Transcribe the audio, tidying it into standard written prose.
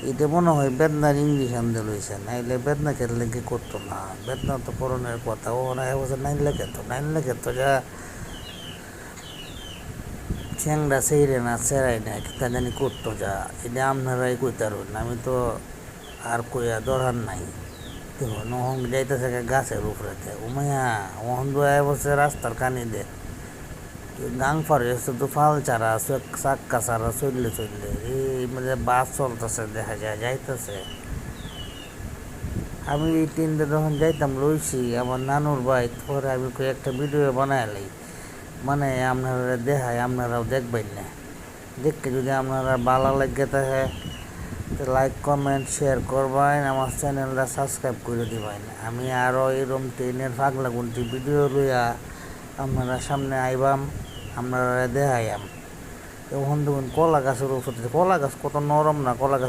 এটা মনে হয় বেদনার ইংলিশ আনতে লইছে, নাইলে বেদনা খেললে কি করতো না, বেদনা তো পরনের কথা। ও না এবছর নাইন লেখে তো যা চ্যাংরা সেইরে না চেরাই না তা জানি করতো যা, এটা আপনারাই কইতারুন, আমি তো আর কইয়া দরকার নাই। দেখো নহং যাইতেছে গাছের উপরেতে উমাইয়া ওহন দু এবছর রাস্তার কানি দে গাং ফার হয়েছে তো ফাল চারা চাক্কা চারা চললে এই মানে বাস চলতেছে দেখা যায় যাইতেছে। আমি এই ট্রেনটা যখন যাইতাম লইছি আমার নানুর বাইক, পরে আমি একটা ভিডিও বানাইলাই, মানে আপনারা দেখাই আপনারাও দেখবেন না। দেখতে যদি আপনারা ভালো লাগে থাকে তো লাইক কমেন্ট শেয়ার করবেন, আমার চ্যানেলটা সাবস্ক্রাইব করে দিবেন। আমি আরও এরকম ট্রেনের ফাগলা গুনটি ভিডিও লইয়া আপনারা সামনে আইবাম, আপনারা দেখাইয়াম। তখন দেখুন কলা গাছের উপর, কলা গাছ কত নরম না, কলা গাছের